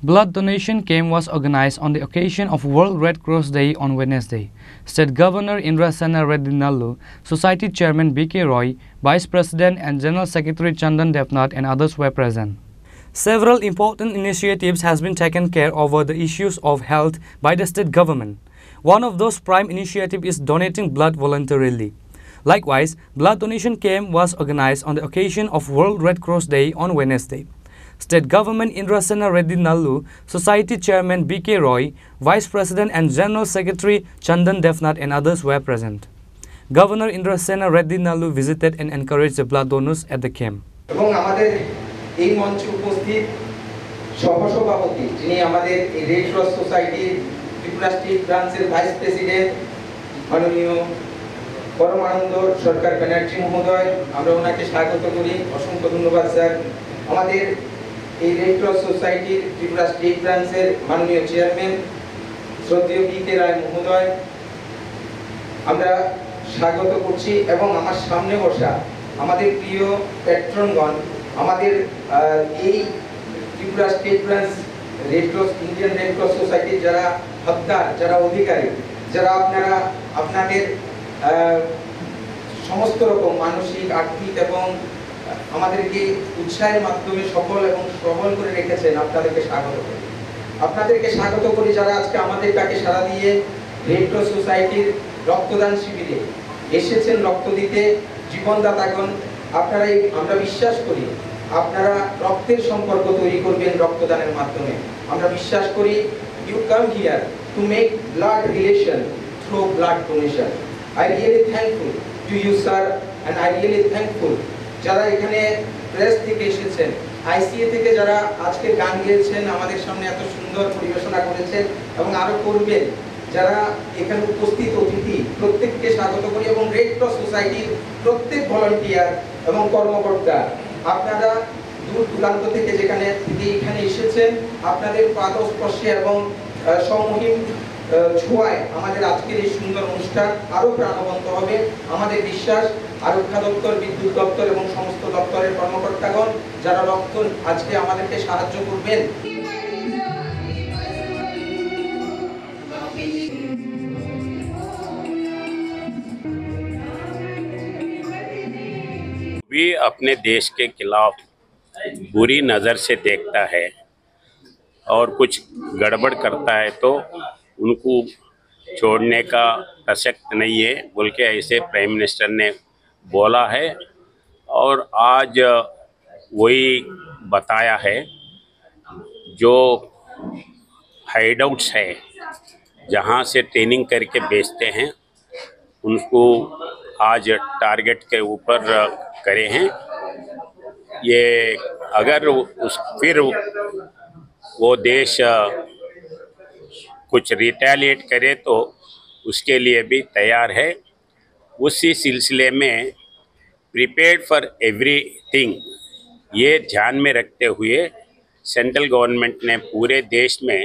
Blood donation camp was organized on the occasion of World Red Cross Day on Wednesday. State Governor Indrasena Reddy Nallu, Society Chairman B.K. Roy, Vice President and General Secretary Chandan Devnath and others were present. Several important initiatives has been taken care over the issues of health by the state government. One of those prime initiatives is donating blood voluntarily. Likewise, blood donation camp was organized on the occasion of World Red Cross Day on Wednesday. State Government Indrasena Reddy Nallu, Society Chairman B.K. Roy, Vice President and General Secretary Chandan Devnath and others were present. Governor Indrasena Reddy Nallu visited and encouraged the blood donors at the camp. এই মঞ্চে উপস্থিত সহসভাপতি যিনি আমাদের এই red cross সোসাইটির Tripura state ব্রাঞ্চের vice president মাননীয় পরমানন্দ সরকার ব্যানার্জি মহোদয়, আমরা ওনাকে স্বাগত করি। অসংখ্য ধন্যবাদ স্যার। আমাদের এই রেড ক্রস সোসাইটির ত্রিপুরা স্টেট ব্রাঞ্চের মাননীয় চেয়ারম্যান শ্রদ্ধেয় বি.কে. রায় মহোদয়, আমরা স্বাগত করছি। এবং আমার সামনে বসা আমাদের প্রিয় প্যাট্রনগণ, আমাদের এই Tripura state branch red cross Indian red cross সোসাইটির যারা হকদার, যারা অধিকারী, যারা আপনাদের সমস্ত রকম মানসিক, আর্থিক এবং আমাদেরকে উৎসাহের মাধ্যমে সফল এবং সবল করে রেখেছেন, আপনাদেরকে স্বাগত করি। আপনাদেরকে স্বাগত করি যারা আজকে আমাদের ডাকে সাড়া দিয়ে রেড ক্রস সোসাইটির রক্তদান শিবিরে এসেছেন রক্ত দিতে। জীবনদাতাগণ, আমরা বিশ্বাস করি আপনারা রক্তের সম্পর্ক তৈরি করবেন রক্তদানের মাধ্যমে। আমরা বিশ্বাস করি you come here to make blood relation through blood donation. I really thankful to you sir, and I really thankful যারা এখানে প্রেস থেকে এসেছেন, আইসিএ থেকে যারা আজকে গান গেয়েছেন, আমাদের সামনে এত সুন্দর পরিবেশনা করেছেন এবং আরো করবেন, যারা এখানে উপস্থিত অতিথি প্রত্যেককে স্বাগত করি। এবং রেড ক্রস সোসাইটির প্রত্যেক ভলান্টিয়ার এবং কর্মকর্তা, আপনারা দূর দূরান্ত থেকে যেখানে এখানে এসেছেন, আপনাদের পাদস্পর্শে এবং সমহিম ছোঁয়ায় আমাদের আজকের এই সুন্দর অনুষ্ঠান আরো প্রাণবন্ত হবে। আমাদের বিশ্বাস আরক্ষা দপ্তর, বিদ্যুৎ দপ্তর এবং সমস্ত দপ্তরের কর্মকর্তাগণ যারা রক্ত আজকে আমাদেরকে সাহায্য করবেন। भी अपने देश के खिलाफ बुरी नज़र से देखता है और कुछ गड़बड़ करता है तो उनको छोड़ने का प्रसक्त नहीं है बोल के ऐसे प्राइम मिनिस्टर ने बोला है। और आज वही बताया है, जो हाइडआउट्स है जहाँ से ट्रेनिंग करके बेचते हैं उनको आज टारगेट के ऊपर करे हैं। ये अगर फिर वो देश कुछ रिटेलिएट करे तो उसके लिए भी तैयार है। उसी सिलसिले में प्रिपेयर्ड फॉर एवरीथिंग ये ध्यान में रखते हुए सेंट्रल गवर्नमेंट ने पूरे देश में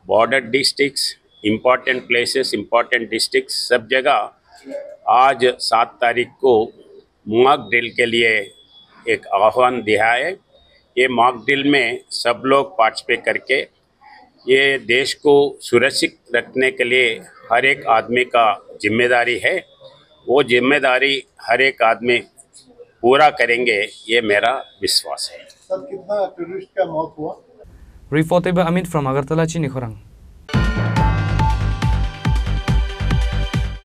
border districts, important places, important districts सब जगह आज 7 तारीख को मॉक ड्रिल के लिए एक आह्वान दिया है। ये मॉक ड्रिल में सब लोग पार्टिसिपेट करके ये देश को सुरक्षित रखने के लिए हर एक आदमी का जिम्मेदारी है। वो जिम्मेदारी हर एक आदमी पूरा करेंगे, ये मेरा विश्वास है। सर, कितना टूरिस्ट का मौत हुआ? Reported by Amit from Agartala, Chini Khorang.